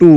2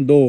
2.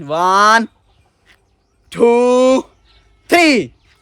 1 2 3.